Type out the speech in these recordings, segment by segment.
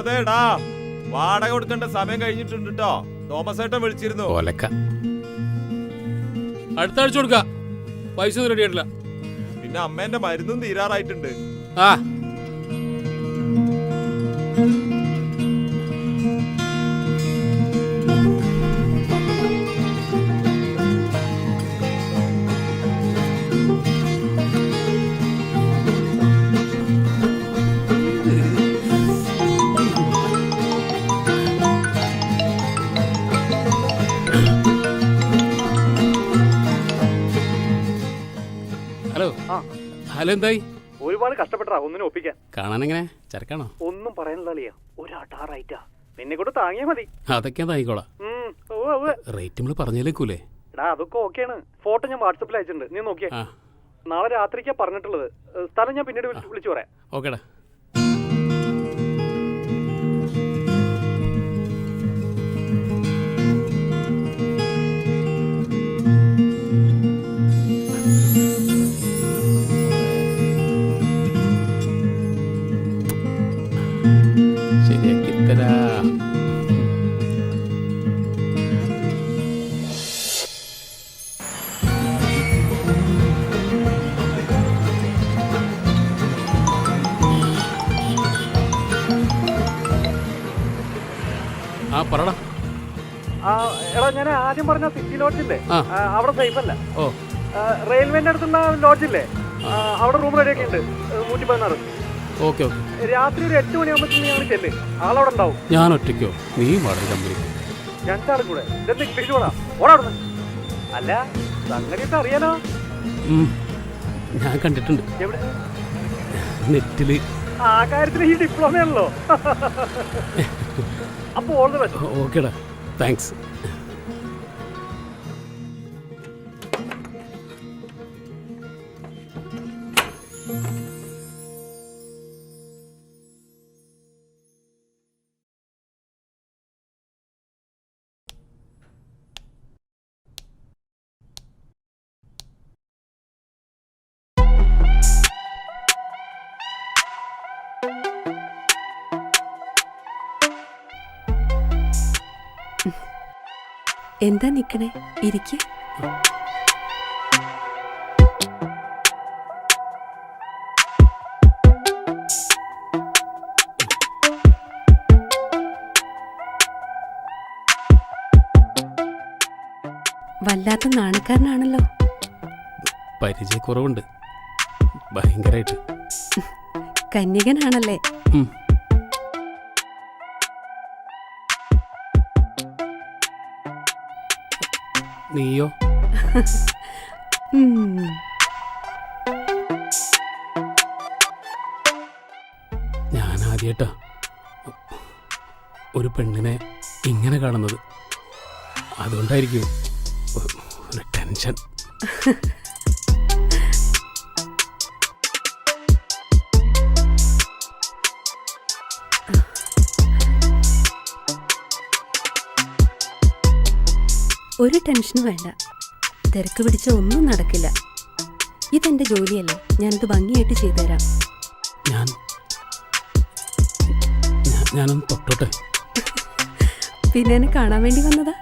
അതേടാ, വാടക കൊടുക്കേണ്ട സമയം കഴിഞ്ഞിട്ടുണ്ട് കേട്ടോ. തോമസ് ഏട്ടൻ വിളിച്ചിരുന്നു. അടുത്ത ആഴ്ച കൊടുക്ക, പൈസ ഒന്നും റെഡി ആയിട്ടില്ല. പിന്നെ അമ്മേന്റെ മരുന്നും തീരാറായിട്ടുണ്ട്. ആ ഹലോ. ഹലോ, എന്തായി? ഒരുപാട് കഷ്ടപ്പെട്ടാ ഒന്നിനും ഒപ്പിക്കാൻ. കാണാൻ എങ്ങനെ, ചരക്കാണോ? ഒന്നും പറയാനില്ല, ഒരാട്ടാറായിട്ടാ. നിന്നെ കൂടെ താങ്ങിയാ മതി. അതൊക്കെ താങ്ങിക്കോളാം. റേറ്റ് നമ്മള് പറഞ്ഞേക്കൂലേ? എടാ അതൊക്കെ ഓക്കെയാണ്. ഫോട്ടോ ഞാൻ വാട്സപ്പിൽ അയച്ചിട്ടുണ്ട്, നീ നോക്കിയേ. നാളെ രാത്രിക്കാ പറഞ്ഞിട്ടുള്ളത്. സ്ഥലം ഞാൻ പിന്നീട് വിളിച്ചു പറയാം. ഓക്കേടാ. എടാ ഞാൻ ആദ്യം പറഞ്ഞ സിറ്റി ലോഡ്ജില്ലേ, അവിടെ സേഫ് അല്ല. റെയിൽവേന്റെ അടുത്തുള്ള ലോഡ്ജില്ലേ, അവിടെ റൂം റെഡി ഒക്കെ ഉണ്ട്. 116. ഓക്കെ. രാത്രി ഒരു 8 മണിയാകുമ്പോഴത്തേക്ക് ഞങ്ങൾ ചെല്ല്. ആളവിടെ ഉണ്ടാവും. ഞാൻ ഒറ്റയ്ക്കോ? നീ വാടക കമ്പനി? രണ്ടാളും കൂടെ. ഇതെന്ത് ഇംഗ്ലീഷ് പോടാ, ഓടാ. അല്ല സംഗതിയൊക്കെ അറിയാലോ. ഞാൻ കണ്ടിട്ടുണ്ട്. എവിടെ? നെറ്റില്. ആ കാര്യത്തിൽ ഈ ഡിപ്ലോമയാണല്ലോ. അപ്പൊ ഓൾ ദി ബെസ്റ്റ്. ഓക്കേടാ, താങ്ക്സ്. എന്താ നിക്കണേ, ഇരിക്ക്. വല്ലാത്ത നാണക്കാരനാണല്ലോ. പരിചയക്കുറവുണ്ട്, ഭയങ്കരായിട്ട്. കന്യകനാണല്ലേ? നീയോ? ഞാൻ ആദ്യമായിട്ടാ ഒരു പെണ്ണിനെ ഇങ്ങനെ കാണുന്നത്. അതുകൊണ്ടായിരിക്കും ഒരു ടെൻഷൻ. ഒരു ടെൻഷനും വേണ്ട. തിരക്ക് പിടിച്ച ഒന്നും നടക്കില്ല. ഇതെന്റെ ജോലിയല്ലേ, ഞാനിത് ഭംഗിയായിട്ട് ചെയ്തുതരാം. ഞാനൊന്ന് തൊട്ടോട്ടെ? പിന്നെ എന്നെ കാണാൻ വേണ്ടി വന്നതാ?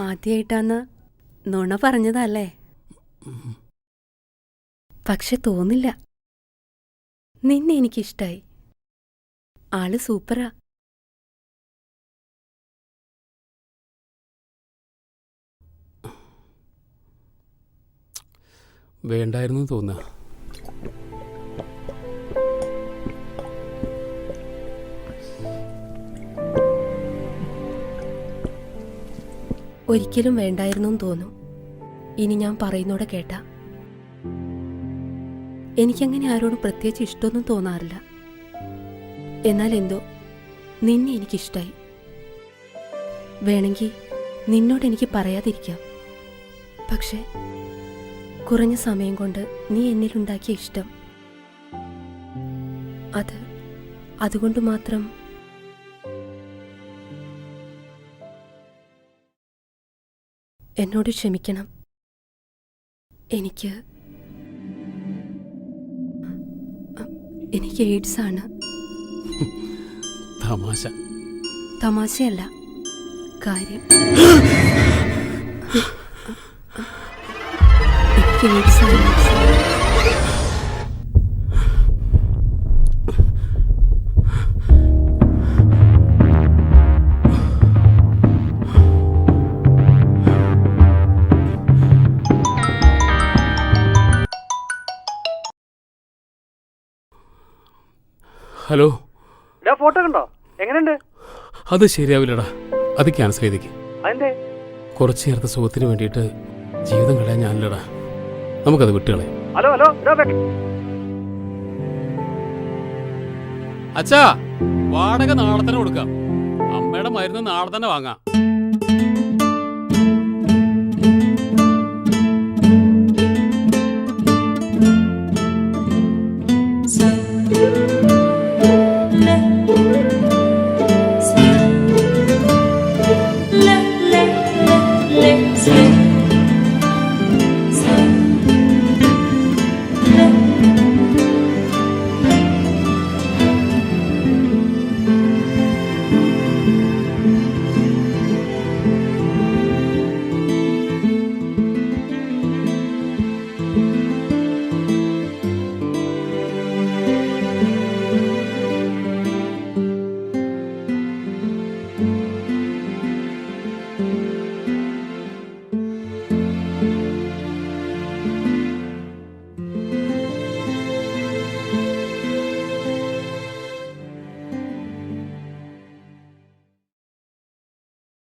ആദ്യമായിട്ടാന്ന് നുണ പറഞ്ഞതല്ലേ? പക്ഷെ തോന്നില്ല. നിന്നെ എനിക്കിഷ്ടായി. ആള് സൂപ്പറാ. വേണ്ടായിരുന്നു തോന്നുക. ഒരിക്കലും വേണ്ടായിരുന്നു തോന്നും. ഇനി ഞാൻ പറയുന്നോടെ കേട്ട. എനിക്കങ്ങനെ ആരോടും പ്രത്യേകിച്ച് ഇഷ്ടമൊന്നും തോന്നാറില്ല. എന്നാൽ എന്തോ നിന്നെ എനിക്കിഷ്ടായി. വേണമെങ്കിൽ നിന്നോട് എനിക്ക് പറയാതിരിക്കാം. പക്ഷെ കുറഞ്ഞ സമയം കൊണ്ട് നീ എന്നിലുണ്ടാക്കിയ ഇഷ്ടം, അതുകൊണ്ട് മാത്രം എന്നോട് ക്ഷമിക്കണം. എനിക്ക് എയ്ഡ്സ് ആണ്. തമാശയല്ല, കാര്യം. എനിക്ക് എയ്ഡ്സ് ആണ്. ഹലോ, ഫോട്ടോ കണ്ടോ? എങ്ങനെയുണ്ട്? അത് ശരിയാവില്ലടാ, അത് ക്യാൻസൽ ചെയ്തേക്ക്. അതെന്തേ? കുറച്ചു നേരത്തെ സുഖത്തിന് വേണ്ടിയിട്ട് ജീവിതം കളയാൻ ഞാനില്ലടാ, നമുക്കത് വിട്ടുകളെ. ഹലോ ഹലോ, അച്ഛാ, വാടക നാളെ തന്നെ കൊടുക്കാം. അമ്മയുടെ മരുന്ന് നാളെ തന്നെ വാങ്ങാം.